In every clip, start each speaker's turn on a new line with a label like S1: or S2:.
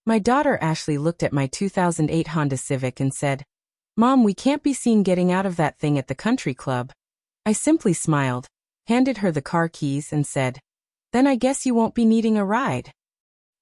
S1: My daughter Ashley looked at my 2008 Honda Civic and said, "Mom, we can't be seen getting out of that thing at the country club." I simply smiled, handed her the car keys and said, "Then I guess you won't be needing a ride."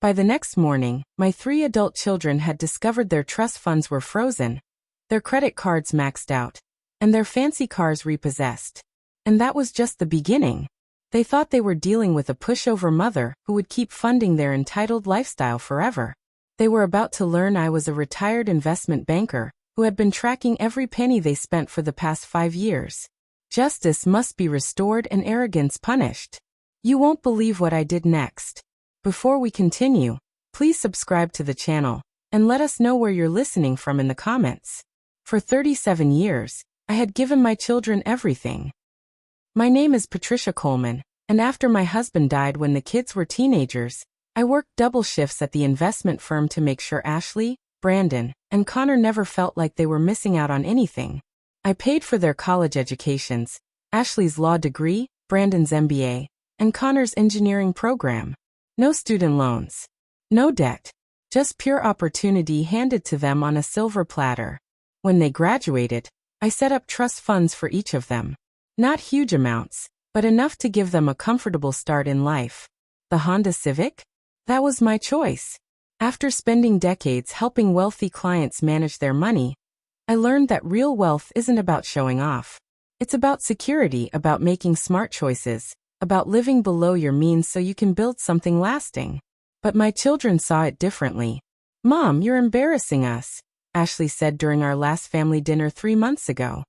S1: By the next morning, my 3 adult children had discovered their trust funds were frozen, their credit cards maxed out, and their fancy cars repossessed. And that was just the beginning. They thought they were dealing with a pushover mother who would keep funding their entitled lifestyle forever. They were about to learn I was a retired investment banker who had been tracking every penny they spent for the past 5 years. Justice must be restored and arrogance punished. You won't believe what I did next. Before we continue, please subscribe to the channel and let us know where you're listening from in the comments. For 37 years, I had given my children everything. My name is Patricia Coleman, and after my husband died when the kids were teenagers, I worked double shifts at the investment firm to make sure Ashley, Brandon, and Connor never felt like they were missing out on anything. I paid for their college educations, Ashley's law degree, Brandon's MBA, and Connor's engineering program. No student loans. No debt. Just pure opportunity handed to them on a silver platter. When they graduated, I set up trust funds for each of them. Not huge amounts, but enough to give them a comfortable start in life. The Honda Civic? That was my choice. After spending decades helping wealthy clients manage their money, I learned that real wealth isn't about showing off. It's about security, about making smart choices, about living below your means so you can build something lasting. But my children saw it differently. "Mom, you're embarrassing us," Ashley said during our last family dinner 3 months ago.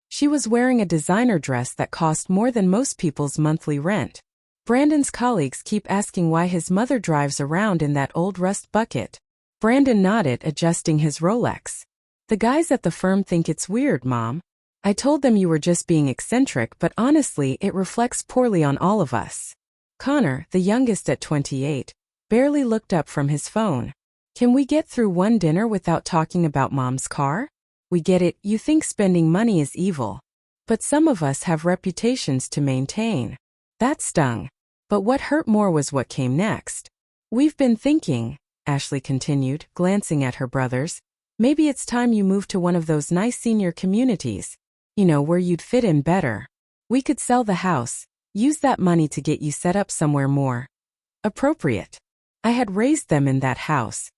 S1: She was wearing a designer dress that cost more than most people's monthly rent. Brandon's colleagues keep asking why his mother drives around in that old rust bucket. Brandon nodded, adjusting his Rolex. "The guys at the firm think it's weird, Mom. I told them you were just being eccentric, but honestly, it reflects poorly on all of us." Connor, the youngest at 28, barely looked up from his phone. "Can we get through one dinner without talking about Mom's car? We get it, you think spending money is evil. But some of us have reputations to maintain." That stung. But what hurt more was what came next. "We've been thinking," Ashley continued, glancing at her brothers, "maybe it's time you move to one of those nice senior communities. You know, where you'd fit in better. We could sell the house, use that money to get you set up somewhere more appropriate." I had raised them in that house.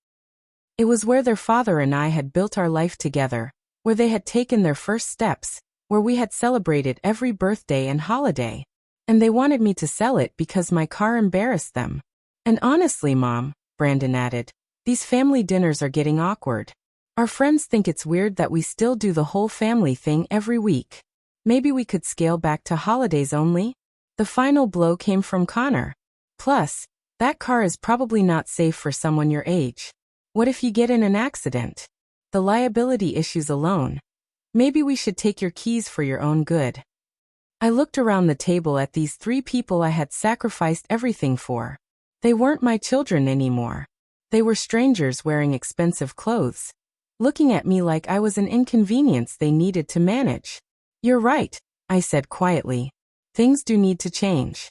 S1: It was where their father and I had built our life together, where they had taken their first steps, where we had celebrated every birthday and holiday. And they wanted me to sell it because my car embarrassed them. "And honestly, Mom," Brandon added, "these family dinners are getting awkward. Our friends think it's weird that we still do the whole family thing every week. Maybe we could scale back to holidays only?" The final blow came from Connor. "Plus, that car is probably not safe for someone your age. What if you get in an accident? The liability issues alone. Maybe we should take your keys for your own good." I looked around the table at these 3 people I had sacrificed everything for. They weren't my children anymore. They were strangers wearing expensive clothes, looking at me like I was an inconvenience they needed to manage. "You're right," I said quietly. "Things do need to change."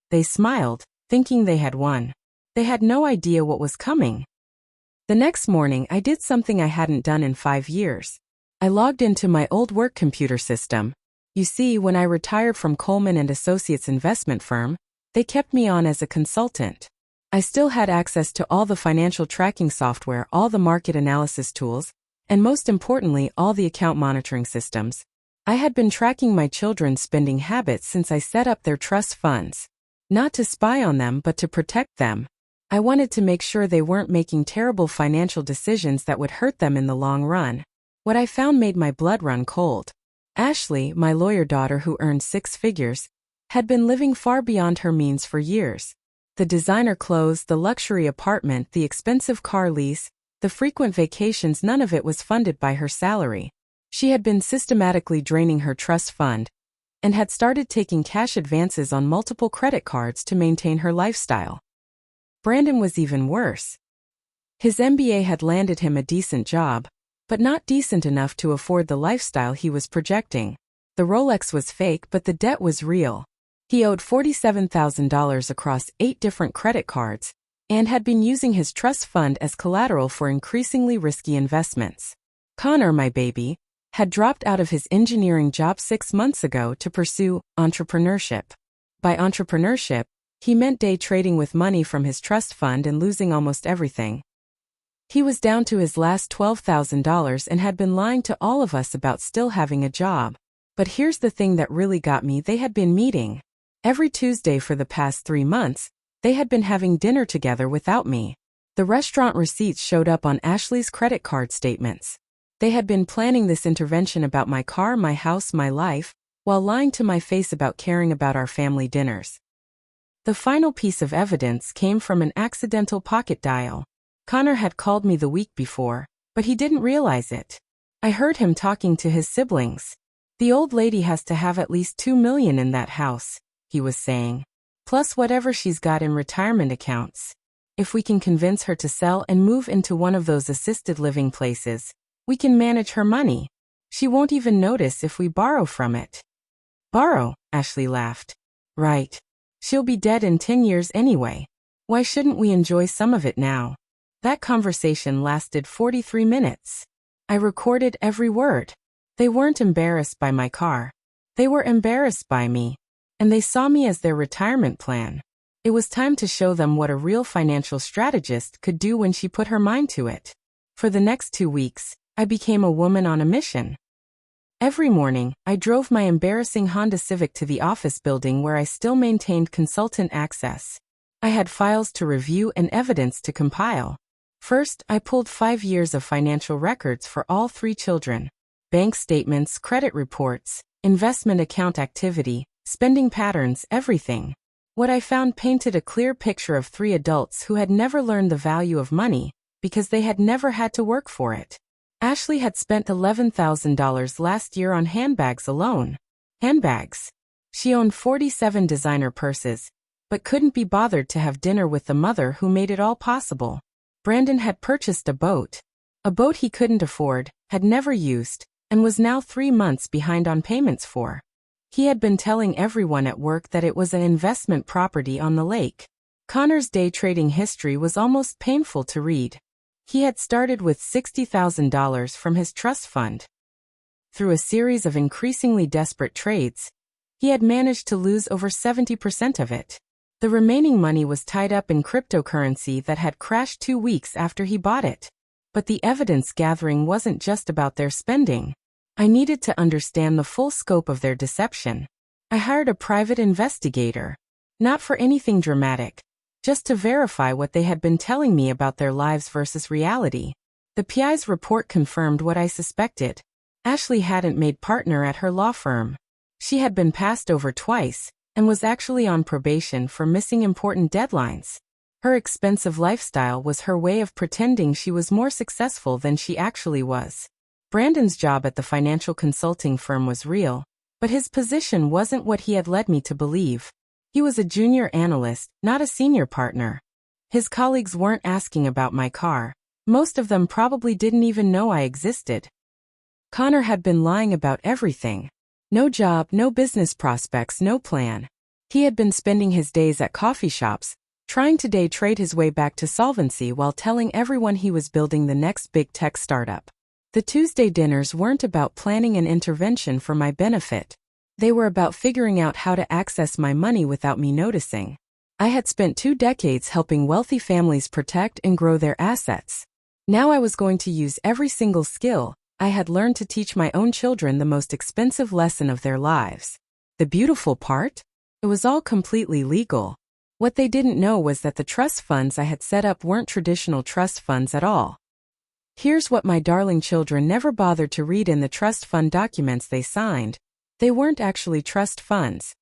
S1: They smiled, thinking they had won. They had no idea what was coming. The next morning, I did something I hadn't done in 5 years. I logged into my old work computer system. You see, when I retired from Coleman & Associates investment firm, they kept me on as a consultant. I still had access to all the financial tracking software, all the market analysis tools, and most importantly, all the account monitoring systems. I had been tracking my children's spending habits since I set up their trust funds. Not to spy on them, but to protect them. I wanted to make sure they weren't making terrible financial decisions that would hurt them in the long run. What I found made my blood run cold. Ashley, my lawyer daughter who earned 6 figures, had been living far beyond her means for years. The designer clothes, the luxury apartment, the expensive car lease, the frequent vacations, none of it was funded by her salary. She had been systematically draining her trust fund and had started taking cash advances on multiple credit cards to maintain her lifestyle. Brandon was even worse. His MBA had landed him a decent job, but not decent enough to afford the lifestyle he was projecting. The Rolex was fake, but the debt was real. He owed $47,000 across 8 different credit cards, and had been using his trust fund as collateral for increasingly risky investments. Connor, my baby, had dropped out of his engineering job 6 months ago to pursue entrepreneurship. By entrepreneurship, he meant day trading with money from his trust fund and losing almost everything. He was down to his last $12,000 and had been lying to all of us about still having a job. But here's the thing that really got me: they had been meeting every Tuesday for the past 3 months. They had been having dinner together without me. The restaurant receipts showed up on Ashley's credit card statements. They had been planning this intervention about my car, my house, my life, while lying to my face about caring about our family dinners. The final piece of evidence came from an accidental pocket dial. Connor had called me the week before, but he didn't realize it. I heard him talking to his siblings. "The old lady has to have at least $2 million in that house," he was saying. "Plus whatever she's got in retirement accounts. If we can convince her to sell and move into one of those assisted living places, we can manage her money. She won't even notice if we borrow from it." "Borrow?" Ashley laughed. "Right. She'll be dead in 10 years anyway. Why shouldn't we enjoy some of it now?" That conversation lasted 43 minutes. I recorded every word. They weren't embarrassed by my car. They were embarrassed by me. And they saw me as their retirement plan. It was time to show them what a real financial strategist could do when she put her mind to it. For the next 2 weeks, I became a woman on a mission. Every morning, I drove my embarrassing Honda Civic to the office building where I still maintained consultant access. I had files to review and evidence to compile. First, I pulled 5 years of financial records for all 3 children. Bank statements, credit reports, investment account activity, spending patterns, everything. What I found painted a clear picture of 3 adults who had never learned the value of money because they had never had to work for it. Ashley had spent $11,000 last year on handbags alone. Handbags. She owned 47 designer purses, but couldn't be bothered to have dinner with the mother who made it all possible. Brandon had purchased a boat he couldn't afford, had never used, and was now 3 months behind on payments for. He had been telling everyone at work that it was an investment property on the lake. Connor's day trading history was almost painful to read. He had started with $60,000 from his trust fund. Through a series of increasingly desperate trades, he had managed to lose over 70% of it. The remaining money was tied up in cryptocurrency that had crashed 2 weeks after he bought it. But the evidence gathering wasn't just about their spending. I needed to understand the full scope of their deception. I hired a private investigator. Not for anything dramatic, just to verify what they had been telling me about their lives versus reality. The PI's report confirmed what I suspected. Ashley hadn't made partner at her law firm. She had been passed over twice, and was actually on probation for missing important deadlines. Her expensive lifestyle was her way of pretending she was more successful than she actually was. Brandon's job at the financial consulting firm was real, but his position wasn't what he had led me to believe. He was a junior analyst, not a senior partner. His colleagues weren't asking about my car. Most of them probably didn't even know I existed. Connor had been lying about everything. No job, no business prospects, no plan. He had been spending his days at coffee shops, trying to day trade his way back to solvency while telling everyone he was building the next big tech startup. The Tuesday dinners weren't about planning an intervention for my benefit. They were about figuring out how to access my money without me noticing. I had spent 2 decades helping wealthy families protect and grow their assets. Now I was going to use every single skill I had learned to teach my own children the most expensive lesson of their lives. The beautiful part? It was all completely legal. What they didn't know was that the trust funds I had set up weren't traditional trust funds at all. Here's what my darling children never bothered to read in the trust fund documents they signed. They weren't actually trust funds.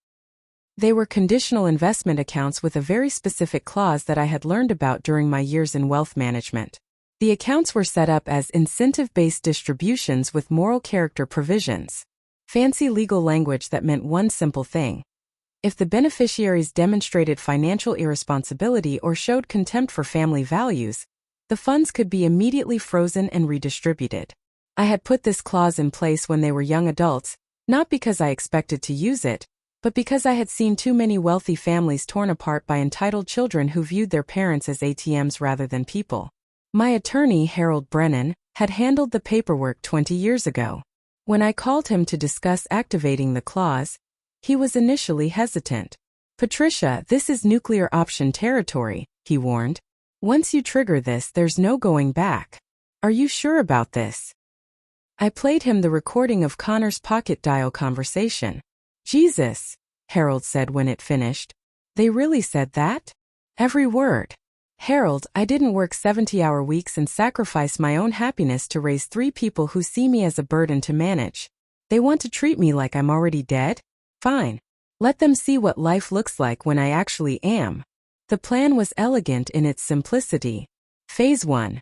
S1: They were conditional investment accounts with a very specific clause that I had learned about during my years in wealth management. The accounts were set up as incentive-based distributions with moral character provisions. Fancy legal language that meant one simple thing. If the beneficiaries demonstrated financial irresponsibility or showed contempt for family values, the funds could be immediately frozen and redistributed. I had put this clause in place when they were young adults, not because I expected to use it, but because I had seen too many wealthy families torn apart by entitled children who viewed their parents as ATMs rather than people. My attorney, Harold Brennan, had handled the paperwork 20 years ago. When I called him to discuss activating the clause, he was initially hesitant. "Patricia, this is nuclear option territory," he warned. "Once you trigger this, there's no going back. Are you sure about this?" I played him the recording of Connor's pocket dial conversation. "Jesus," Harold said when it finished. "They really said that?" "Every word. Harold, I didn't work 70-hour weeks and sacrifice my own happiness to raise 3 people who see me as a burden to manage. They want to treat me like I'm already dead? Fine. Let them see what life looks like when I actually am." The plan was elegant in its simplicity. Phase 1.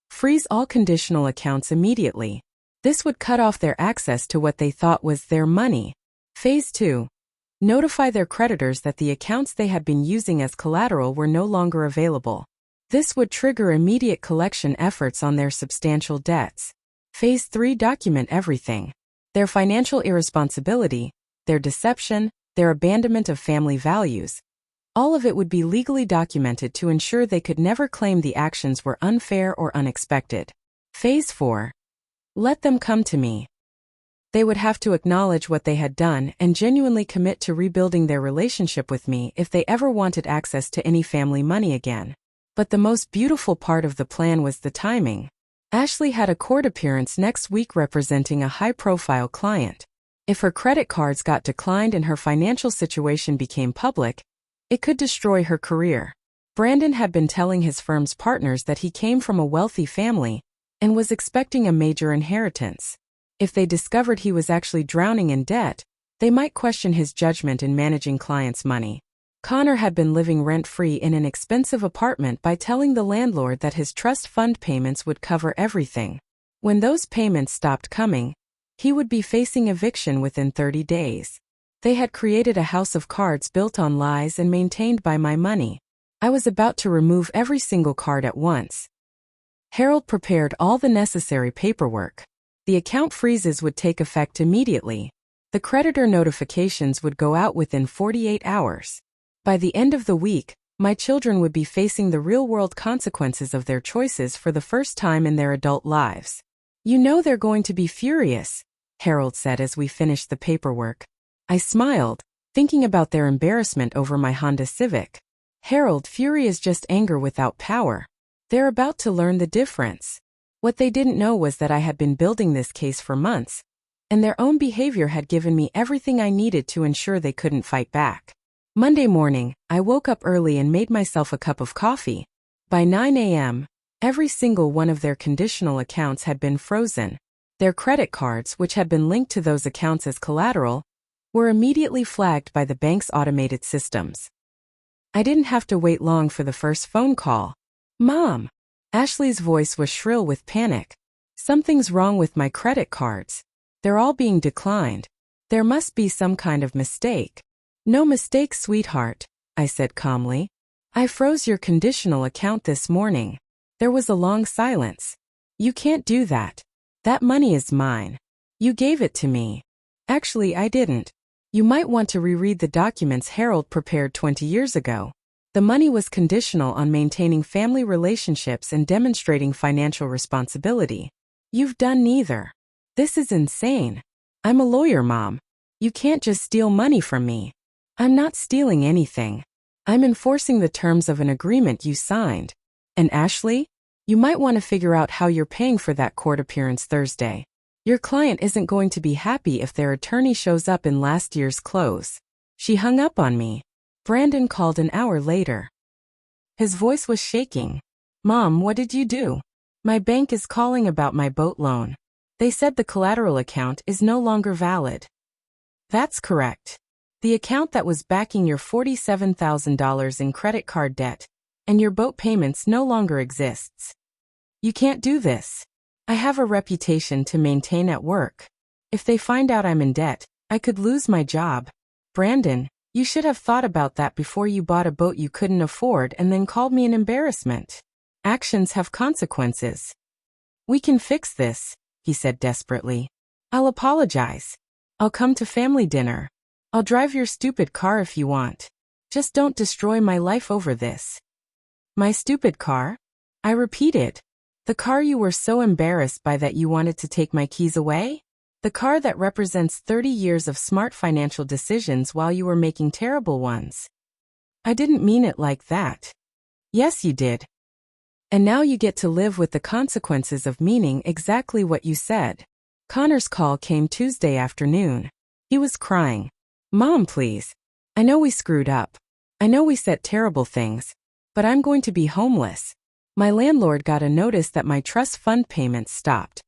S1: Freeze all conditional accounts immediately. This would cut off their access to what they thought was their money. Phase 2. Notify their creditors that the accounts they had been using as collateral were no longer available. This would trigger immediate collection efforts on their substantial debts. Phase 3. Document everything. Their financial irresponsibility, their deception, their abandonment of family values. All of it would be legally documented to ensure they could never claim the actions were unfair or unexpected. Phase 4. Let them come to me. They would have to acknowledge what they had done and genuinely commit to rebuilding their relationship with me if they ever wanted access to any family money again. But the most beautiful part of the plan was the timing. Ashley had a court appearance next week representing a high-profile client. If her credit cards got declined and her financial situation became public, it could destroy her career. Brandon had been telling his firm's partners that he came from a wealthy family and was expecting a major inheritance. If they discovered he was actually drowning in debt, they might question his judgment in managing clients' money. Connor had been living rent-free in an expensive apartment by telling the landlord that his trust fund payments would cover everything. When those payments stopped coming, he would be facing eviction within 30 days. They had created a house of cards built on lies and maintained by my money. I was about to remove every single card at once. Harold prepared all the necessary paperwork. The account freezes would take effect immediately. The creditor notifications would go out within 48 hours. By the end of the week, my children would be facing the real-world consequences of their choices for the first time in their adult lives. "You know they're going to be furious," Harold said as we finished the paperwork. I smiled, thinking about their embarrassment over my Honda Civic. "Harold, fury is just anger without power. They're about to learn the difference." What they didn't know was that I had been building this case for months, and their own behavior had given me everything I needed to ensure they couldn't fight back. Monday morning, I woke up early and made myself a cup of coffee. By 9 a.m., every single one of their conditional accounts had been frozen. Their credit cards, which had been linked to those accounts as collateral, were immediately flagged by the bank's automated systems. I didn't have to wait long for the first phone call. "Mom!" Ashley's voice was shrill with panic. "Something's wrong with my credit cards. They're all being declined. There must be some kind of mistake." "No mistake, sweetheart," I said calmly. "I froze your conditional account this morning." There was a long silence. "You can't do that. That money is mine. You gave it to me." "Actually, I didn't. You might want to reread the documents Harold prepared 20 years ago. The money was conditional on maintaining family relationships and demonstrating financial responsibility. You've done neither. This is insane. I'm a lawyer, Mom. You can't just steal money from me." "I'm not stealing anything. I'm enforcing the terms of an agreement you signed. And Ashley, you might want to figure out how you're paying for that court appearance Thursday. Your client isn't going to be happy if their attorney shows up in last year's clothes." She hung up on me. Brandon called an hour later. His voice was shaking. "Mom, what did you do?" "My bank is calling about my boat loan. They said the collateral account is no longer valid." "That's correct. The account that was backing your $47,000 in credit card debt and your boat payments no longer exists. You can't do this. I have a reputation to maintain at work. If they find out I'm in debt, I could lose my job. Brandon, you should have thought about that before you bought a boat you couldn't afford and then called me an embarrassment. Actions have consequences." "We can fix this," he said desperately. "I'll apologize. I'll come to family dinner. I'll drive your stupid car if you want. Just don't destroy my life over this. My stupid car? I repeated. The car you were so embarrassed by that you wanted to take my keys away? The car that represents 30 years of smart financial decisions while you were making terrible ones. I didn't mean it like that. Yes, you did. And now you get to live with the consequences of meaning exactly what you said. Connor's call came Tuesday afternoon. He was crying. Mom, please. I know we screwed up. I know we said terrible things. But I'm going to be homeless. My landlord got a notice that my trust fund payments stopped.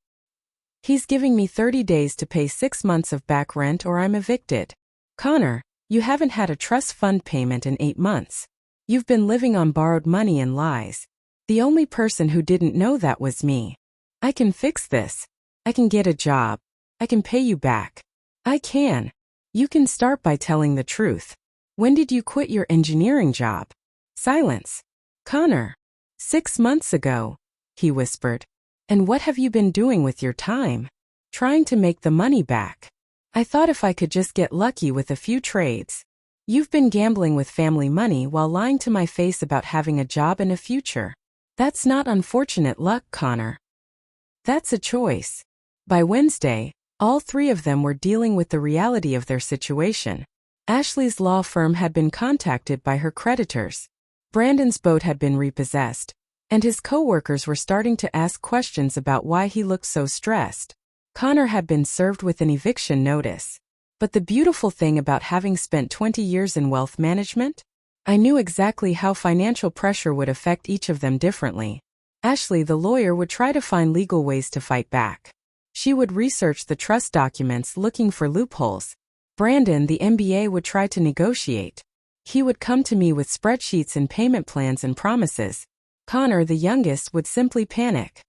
S1: He's giving me 30 days to pay 6 months of back rent or I'm evicted. Connor, you haven't had a trust fund payment in 8 months. You've been living on borrowed money and lies. The only person who didn't know that was me. I can fix this. I can get a job. I can pay you back. I can. You can start by telling the truth. When did you quit your engineering job? Silence. Connor. 6 months ago, he whispered. And what have you been doing with your time? Trying to make the money back. I thought if I could just get lucky with a few trades. You've been gambling with family money while lying to my face about having a job and a future. That's not unfortunate luck, Connor. That's a choice. By Wednesday, all 3 of them were dealing with the reality of their situation. Ashley's law firm had been contacted by her creditors. Brandon's boat had been repossessed, and his coworkers were starting to ask questions about why he looked so stressed. Connor had been served with an eviction notice. But the beautiful thing about having spent 20 years in wealth management? I knew exactly how financial pressure would affect each of them differently. Ashley, the lawyer, would try to find legal ways to fight back. She would research the trust documents looking for loopholes. Brandon, the MBA, would try to negotiate. He would come to me with spreadsheets and payment plans and promises. Connor, the youngest, would simply panic.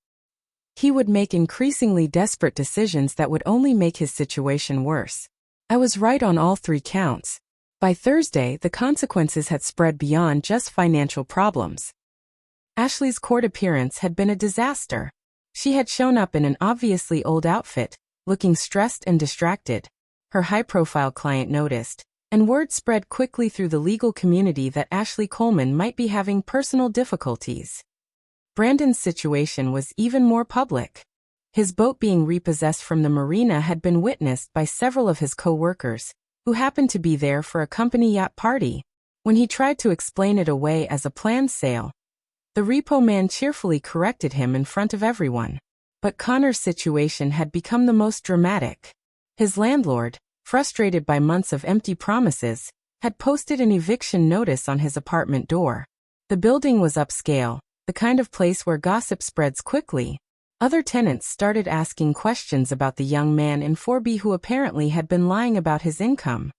S1: He would make increasingly desperate decisions that would only make his situation worse. I was right on all 3 counts. By Thursday, the consequences had spread beyond just financial problems. Ashley's court appearance had been a disaster. She had shown up in an obviously old outfit, looking stressed and distracted. Her high-profile client noticed, and word spread quickly through the legal community that Ashley Coleman might be having personal difficulties. Brandon's situation was even more public. His boat being repossessed from the marina had been witnessed by several of his co-workers, who happened to be there for a company yacht party. When he tried to explain it away as a planned sale, the repo man cheerfully corrected him in front of everyone. But Connor's situation had become the most dramatic. His landlord, frustrated by months of empty promises, had posted an eviction notice on his apartment door. The building was upscale, the kind of place where gossip spreads quickly. Other tenants started asking questions about the young man in 4B who apparently had been lying about his income.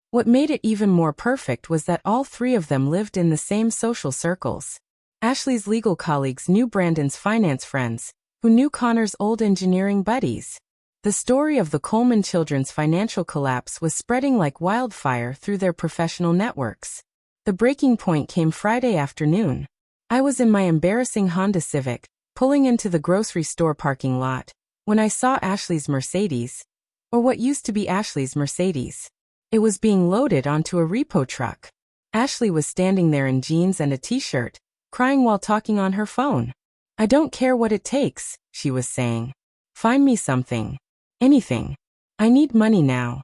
S1: What made it even more perfect was that all 3 of them lived in the same social circles. Ashley's legal colleagues knew Brandon's finance friends, who knew Connor's old engineering buddies. The story of the Coleman children's financial collapse was spreading like wildfire through their professional networks. The breaking point came Friday afternoon. I was in my embarrassing Honda Civic, pulling into the grocery store parking lot, when I saw Ashley's Mercedes, or what used to be Ashley's Mercedes. It was being loaded onto a repo truck. Ashley was standing there in jeans and a t-shirt, crying while talking on her phone. I don't care what it takes, she was saying. Find me something. Anything. I need money now.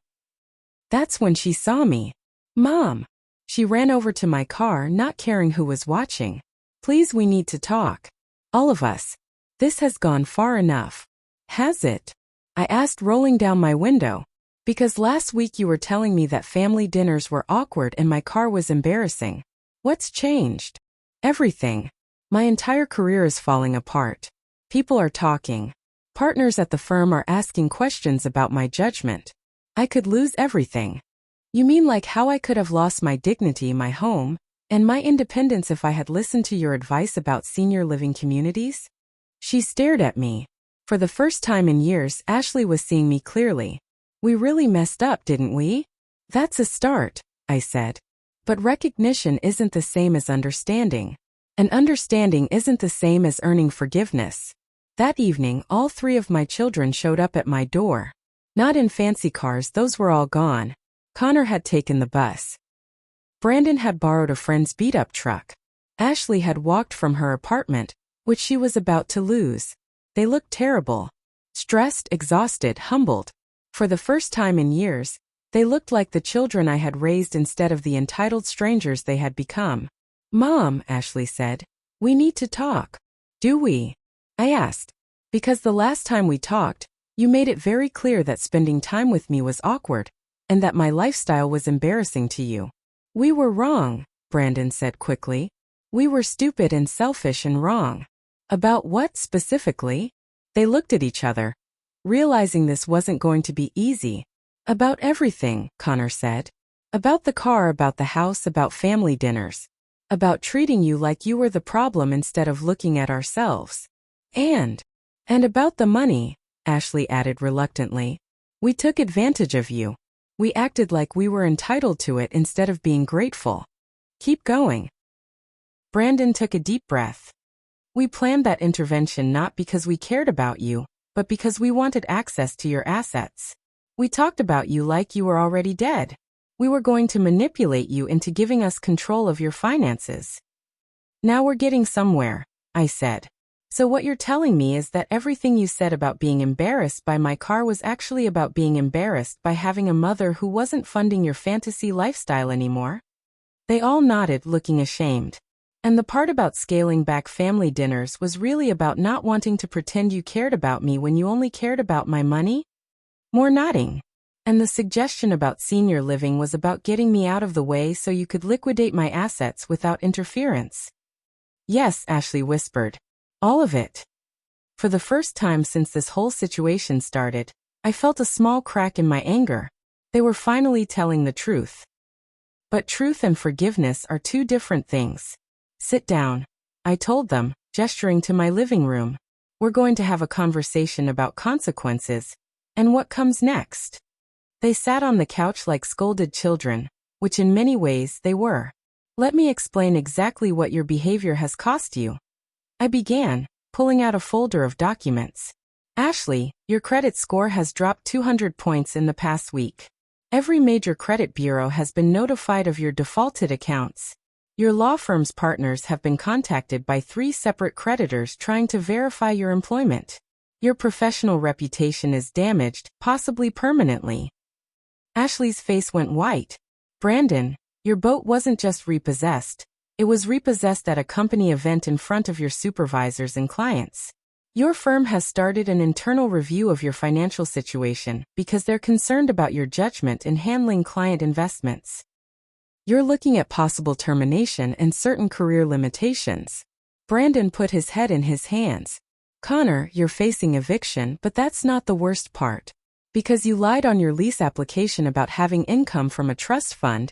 S1: That's when she saw me. Mom. She ran over to my car, not caring who was watching. Please, we need to talk. All of us. This has gone far enough. Has it? I asked, rolling down my window. Because last week you were telling me that family dinners were awkward and my car was embarrassing. What's changed? Everything. My entire career is falling apart. People are talking. Partners at the firm are asking questions about my judgment. I could lose everything. You mean like how I could have lost my dignity, my home, and my independence if I had listened to your advice about senior living communities? She stared at me. For the first time in years, Ashley was seeing me clearly. We really messed up, didn't we? That's a start, I said. But recognition isn't the same as understanding. And understanding isn't the same as earning forgiveness. That evening, all 3 of my children showed up at my door. Not in fancy cars, those were all gone. Connor had taken the bus. Brandon had borrowed a friend's beat-up truck. Ashley had walked from her apartment, which she was about to lose. They looked terrible. Stressed, exhausted, humbled. For the first time in years, they looked like the children I had raised instead of the entitled strangers they had become. "Mom," Ashley said, "we need to talk." "Do we?" I asked. "Because the last time we talked, you made it very clear that spending time with me was awkward, and that my lifestyle was embarrassing to you." "We were wrong," Brandon said quickly. "We were stupid and selfish and wrong." "About what specifically?" They looked at each other, realizing this wasn't going to be easy. "About everything," Connor said. "About the car, about the house, about family dinners. About treating you like you were the problem instead of looking at ourselves. And about the money," Ashley added reluctantly. "We took advantage of you. We acted like we were entitled to it instead of being grateful." "Keep going." Brandon took a deep breath. "We planned that intervention not because we cared about you, but because we wanted access to your assets. We talked about you like you were already dead. We were going to manipulate you into giving us control of your finances." "Now we're getting somewhere," I said. "So what you're telling me is that everything you said about being embarrassed by my car was actually about being embarrassed by having a mother who wasn't funding your fantasy lifestyle anymore?" They all nodded, looking ashamed. "And the part about scaling back family dinners was really about not wanting to pretend you cared about me when you only cared about my money?" More nodding. "And the suggestion about senior living was about getting me out of the way so you could liquidate my assets without interference?" "Yes," Ashley whispered. "All of it." For the first time since this whole situation started, I felt a small crack in my anger. They were finally telling the truth. But truth and forgiveness are two different things. "Sit down," I told them, gesturing to my living room. "We're going to have a conversation about consequences and what comes next." They sat on the couch like scolded children, which in many ways they were. "Let me explain exactly what your behavior has cost you." I began, pulling out a folder of documents. "Ashley, your credit score has dropped 200 points in the past week. Every major credit bureau has been notified of your defaulted accounts. Your law firm's partners have been contacted by 3 separate creditors trying to verify your employment. Your professional reputation is damaged, possibly permanently." Ashley's face went white. "Brandon, your boat wasn't just repossessed. It was repossessed at a company event in front of your supervisors and clients. Your firm has started an internal review of your financial situation because they're concerned about your judgment in handling client investments. You're looking at possible termination and certain career limitations." Brandon put his head in his hands. "Connor, you're facing eviction, but that's not the worst part. Because you lied on your lease application about having income from a trust fund,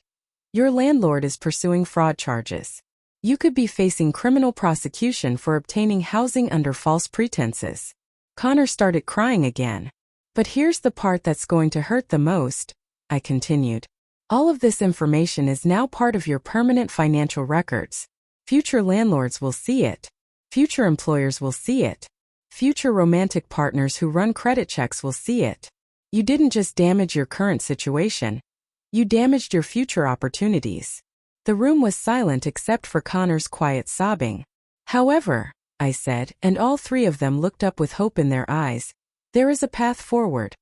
S1: your landlord is pursuing fraud charges. You could be facing criminal prosecution for obtaining housing under false pretenses." Connor started crying again. "But here's the part that's going to hurt the most," I continued. "All of this information is now part of your permanent financial records. Future landlords will see it. Future employers will see it. Future romantic partners who run credit checks will see it. You didn't just damage your current situation. You damaged your future opportunities." The room was silent except for Connor's quiet sobbing. "However," I said, and all 3 of them looked up with hope in their eyes, "there is a path forward.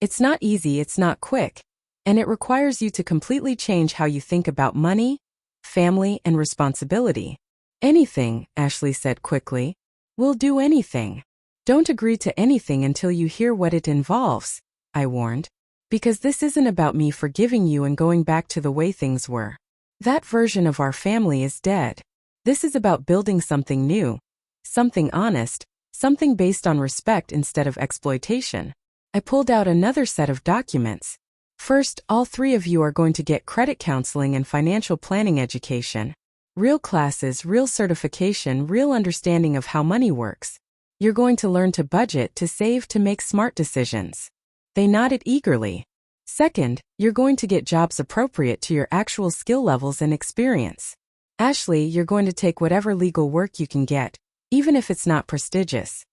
S1: It's not easy, it's not quick, and it requires you to completely change how you think about money, family, and responsibility." "Anything," Ashley said quickly. "We'll do anything. Don't agree to anything until you hear what it involves," I warned. "Because this isn't about me forgiving you and going back to the way things were. That version of our family is dead. This is about building something new, something honest, something based on respect instead of exploitation." I pulled out another set of documents. "First, all 3 of you are going to get credit counseling and financial planning education. Real classes, real certification, real understanding of how money works. You're going to learn to budget, to save, to make smart decisions." They nodded eagerly. "Second, you're going to get jobs appropriate to your actual skill levels and experience. Ashley, you're going to take whatever legal work you can get, even if it's not prestigious.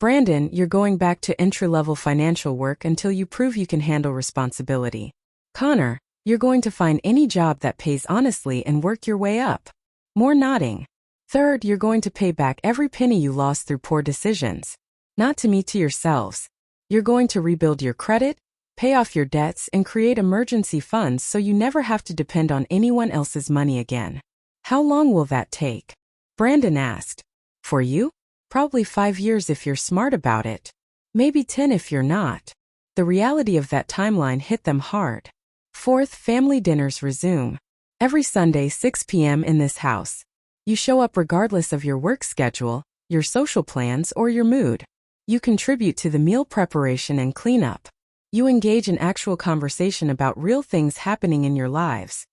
S1: Brandon, you're going back to entry-level financial work until you prove you can handle responsibility. Connor, you're going to find any job that pays honestly and work your way up. More nodding. Third, you're going to pay back every penny you lost through poor decisions. Not to me, to yourselves. You're going to rebuild your credit, pay off your debts, and create emergency funds so you never have to depend on anyone else's money again. How long will that take? Brandon asked. For you? Probably 5 years if you're smart about it. Maybe 10 if you're not. The reality of that timeline hit them hard. Fourth, family dinners resume. Every Sunday, 6 p.m. in this house. You show up regardless of your work schedule, your social plans, or your mood. You contribute to the meal preparation and cleanup. You engage in actual conversation about real things happening in your lives.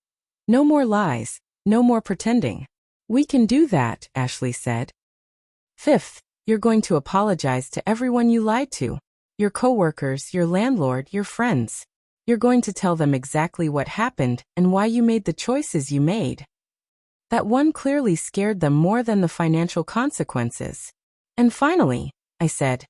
S1: No more lies, no more pretending. We can do that, Ashley said. Fifth, you're going to apologize to everyone you lied to. Your coworkers, your landlord, your friends. You're going to tell them exactly what happened and why you made the choices you made. That one clearly scared them more than the financial consequences. And finally, I said,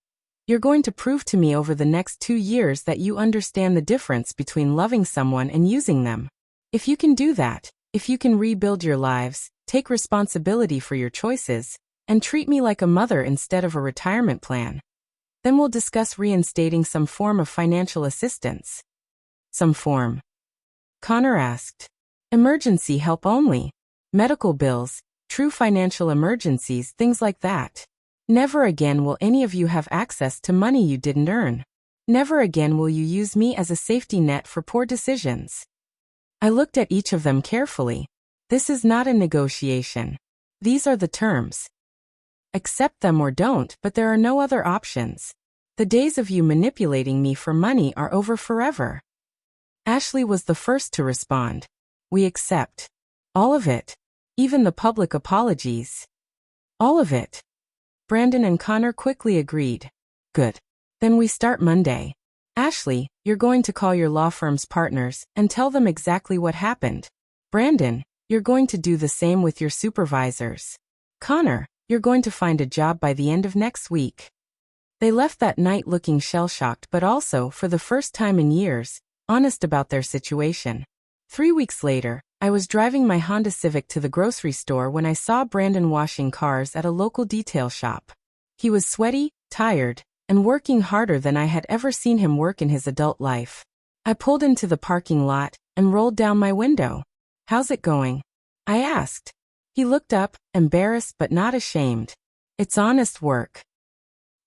S1: you're going to prove to me over the next 2 years that you understand the difference between loving someone and using them. If you can do that, if you can rebuild your lives, take responsibility for your choices, and treat me like a mother instead of a retirement plan, then we'll discuss reinstating some form of financial assistance. Some form? Connor asked. Emergency help only. Medical bills, true financial emergencies, things like that. Never again will any of you have access to money you didn't earn. Never again will you use me as a safety net for poor decisions. I looked at each of them carefully. This is not a negotiation. These are the terms. Accept them or don't, but there are no other options. The days of you manipulating me for money are over forever. Ashley was the first to respond. We accept. All of it. Even the public apologies. All of it. Brandon and Connor quickly agreed. Good. Then we start Monday. Ashley, you're going to call your law firm's partners and tell them exactly what happened. Brandon, you're going to do the same with your supervisors. Connor, you're going to find a job by the end of next week. They left that night looking shell-shocked, but also, for the first time in years, honest about their situation. 3 weeks later, I was driving my Honda Civic to the grocery store when I saw Brandon washing cars at a local detail shop. He was sweaty, tired, and working harder than I had ever seen him work in his adult life. I pulled into the parking lot and rolled down my window. How's it going? I asked. He looked up, embarrassed but not ashamed. It's honest work.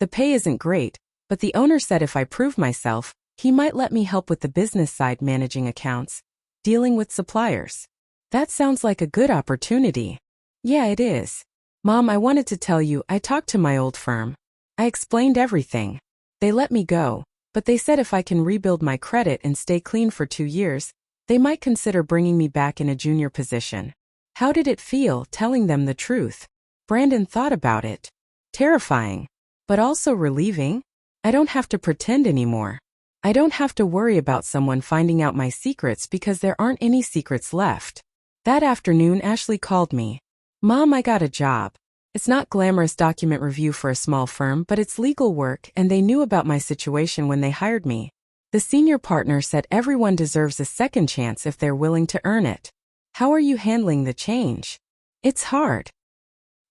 S1: The pay isn't great, but the owner said if I prove myself, he might let me help with the business side, managing accounts, dealing with suppliers. That sounds like a good opportunity. Yeah, it is. Mom, I wanted to tell you, I talked to my old firm. I explained everything. They let me go, but they said if I can rebuild my credit and stay clean for 2 years, they might consider bringing me back in a junior position. How did it feel, telling them the truth? Brandon thought about it. Terrifying, but also relieving. I don't have to pretend anymore. I don't have to worry about someone finding out my secrets because there aren't any secrets left. That afternoon, Ashley called me. Mom, I got a job. It's not glamorous document review for a small firm, but it's legal work, and they knew about my situation when they hired me. The senior partner said everyone deserves a second chance if they're willing to earn it. How are you handling the change? It's hard.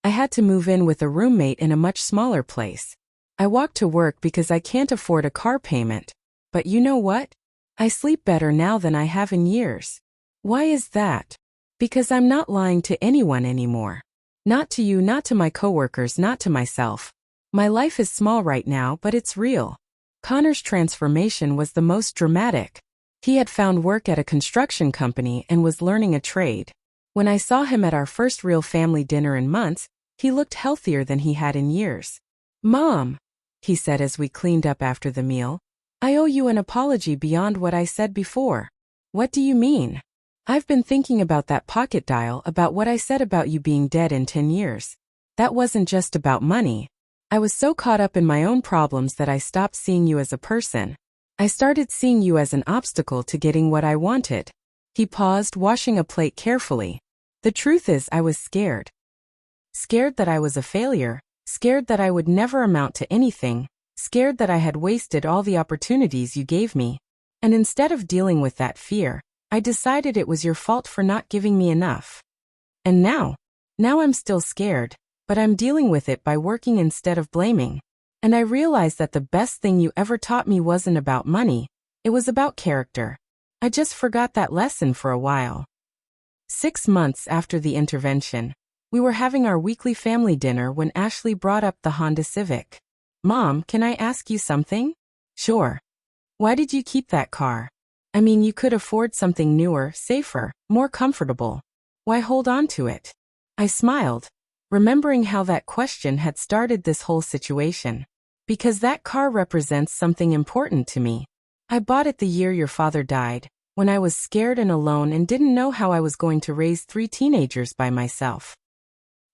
S1: I had to move in with a roommate in a much smaller place. I walk to work because I can't afford a car payment. But you know what? I sleep better now than I have in years. Why is that? Because I'm not lying to anyone anymore. Not to you, not to my coworkers, not to myself. My life is small right now, but it's real. Connor's transformation was the most dramatic. He had found work at a construction company and was learning a trade. When I saw him at our first real family dinner in months, he looked healthier than he had in years. Mom, he said as we cleaned up after the meal, I owe you an apology beyond what I said before. What do you mean? I've been thinking about that pocket dial, about what I said about you being dead in 10 years. That wasn't just about money. I was so caught up in my own problems that I stopped seeing you as a person. I started seeing you as an obstacle to getting what I wanted. He paused, washing a plate carefully. The truth is, I was scared. Scared that I was a failure, scared that I would never amount to anything, scared that I had wasted all the opportunities you gave me. And instead of dealing with that fear, I decided it was your fault for not giving me enough. And now I'm still scared, but I'm dealing with it by working instead of blaming. And I realized that the best thing you ever taught me wasn't about money, it was about character. I just forgot that lesson for a while. 6 months after the intervention, we were having our weekly family dinner when Ashley brought up the Honda Civic. "Mom, can I ask you something?" "Sure." "Why did you keep that car? I mean, you could afford something newer, safer, more comfortable. Why hold on to it?" I smiled, remembering how that question had started this whole situation. "Because that car represents something important to me. I bought it the year your father died, when I was scared and alone and didn't know how I was going to raise 3 teenagers by myself.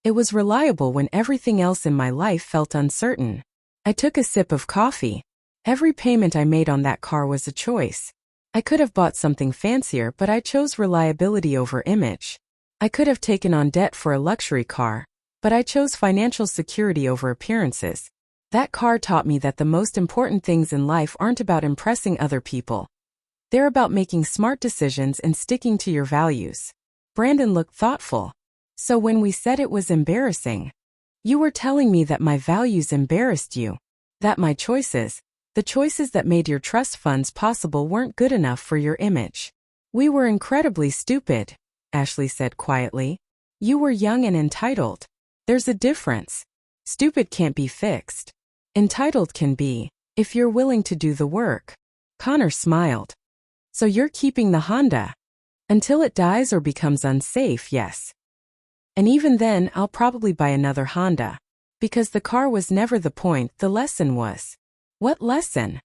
S1: It was reliable when everything else in my life felt uncertain." I took a sip of coffee. Every payment I made on that car was a choice. I could have bought something fancier, but I chose reliability over image. I could have taken on debt for a luxury car, but I chose financial security over appearances. That car taught me that the most important things in life aren't about impressing other people. They're about making smart decisions and sticking to your values. Brandon looked thoughtful. "So when we said it was embarrassing, you were telling me that my values embarrassed you, that my choices, the choices that made your trust funds possible, weren't good enough for your image." "We were incredibly stupid," Ashley said quietly. "You were young and entitled. There's a difference. Stupid can't be fixed. Entitled can be, if you're willing to do the work." Connor smiled. "So you're keeping the Honda? Until it dies or becomes unsafe, yes. And even then, I'll probably buy another Honda. Because the car was never the point, the lesson was." "What lesson?"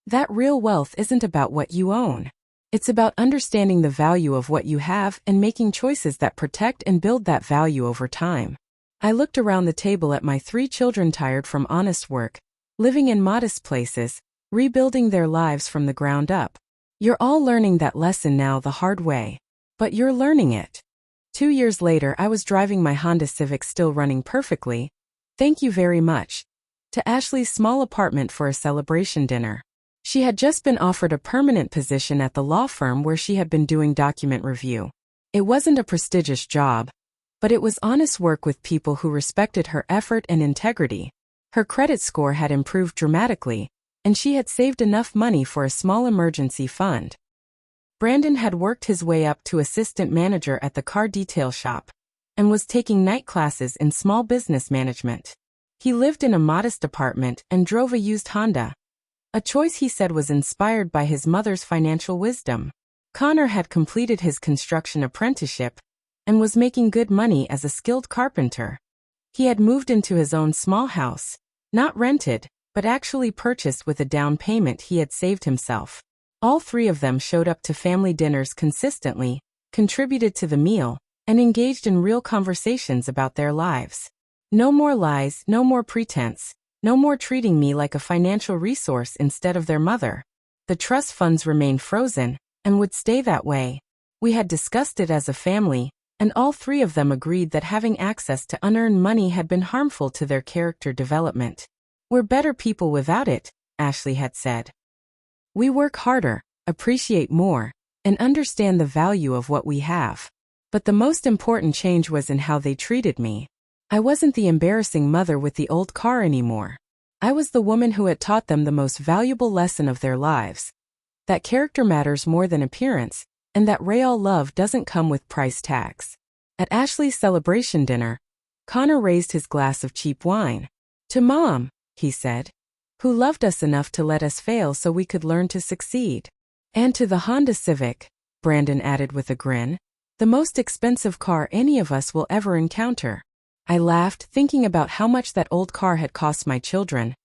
S1: "That real wealth isn't about what you own. It's about understanding the value of what you have and making choices that protect and build that value over time." I looked around the table at my 3 children, tired from honest work, living in modest places, rebuilding their lives from the ground up. "You're all learning that lesson now the hard way. But you're learning it." 2 years later, I was driving my Honda Civic, still running perfectly. "Thank you very much," to Ashley's small apartment for a celebration dinner. She had just been offered a permanent position at the law firm where she had been doing document review. It wasn't a prestigious job, but it was honest work with people who respected her effort and integrity. Her credit score had improved dramatically, and she had saved enough money for a small emergency fund. Brandon had worked his way up to assistant manager at the car detail shop and was taking night classes in small business management. He lived in a modest apartment and drove a used Honda, a choice he said was inspired by his mother's financial wisdom. Connor had completed his construction apprenticeship and was making good money as a skilled carpenter. He had moved into his own small house, not rented, but actually purchased with a down payment he had saved himself. All 3 of them showed up to family dinners consistently, contributed to the meal, and engaged in real conversations about their lives. No more lies, no more pretense, no more treating me like a financial resource instead of their mother. The trust funds remained frozen, and would stay that way. We had discussed it as a family, and all 3 of them agreed that having access to unearned money had been harmful to their character development. "We're better people without it," Ashley had said. "We work harder, appreciate more, and understand the value of what we have." But the most important change was in how they treated me. I wasn't the embarrassing mother with the old car anymore. I was the woman who had taught them the most valuable lesson of their lives. That character matters more than appearance, and that real love doesn't come with price tags. At Ashley's celebration dinner, Connor raised his glass of cheap wine. "To Mom," he said, "who loved us enough to let us fail so we could learn to succeed." "And to the Honda Civic," Brandon added with a grin, "the most expensive car any of us will ever encounter." I laughed, thinking about how much that old car had cost my children.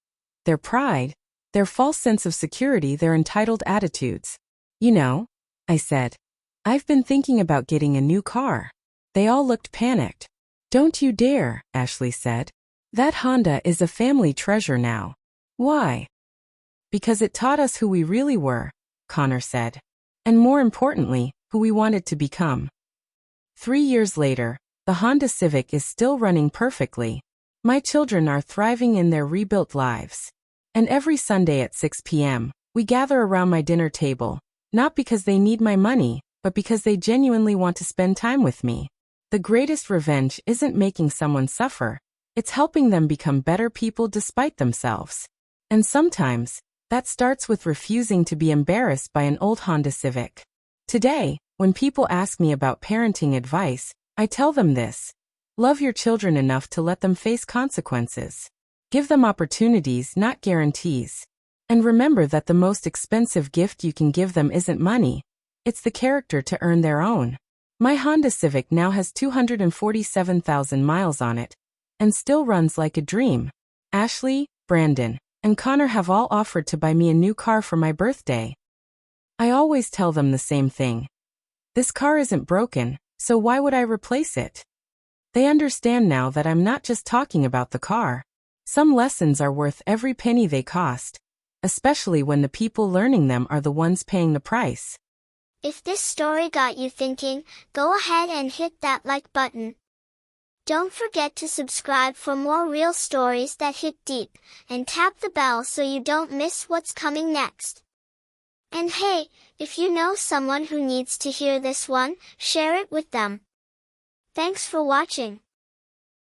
S1: Their pride, their false sense of security, their entitled attitudes. "You know," I said, "I've been thinking about getting a new car." They all looked panicked. "Don't you dare," Ashley said. "That Honda is a family treasure now." "Why?" "Because it taught us who we really were," Connor said. "And more importantly, who we wanted to become." 3 years later, the Honda Civic is still running perfectly. My children are thriving in their rebuilt lives. And every Sunday at 6 p.m., we gather around my dinner table, Not because they need my money, but because they genuinely want to spend time with me. The greatest revenge isn't making someone suffer. It's helping them become better people despite themselves. And sometimes, that starts with refusing to be embarrassed by an old Honda Civic. Today, when people ask me about parenting advice, I tell them this: love your children enough to let them face consequences. Give them opportunities, not guarantees. And remember that the most expensive gift you can give them isn't money. It's the character to earn their own. My Honda Civic now has 247,000 miles on it, and still runs like a dream. Ashley, Brandon, and Connor have all offered to buy me a new car for my birthday. I always tell them the same thing. This car isn't broken, so why would I replace it? They understand now that I'm not just talking about the car. Some lessons are worth every penny they cost, especially when the people learning them are the ones paying the price.
S2: If this story got you thinking, go ahead and hit that like button. Don't forget to subscribe for more real stories that hit deep, and tap the bell so you don't miss what's coming next. And hey, if you know someone who needs to hear this one, share it with them. Thanks for watching.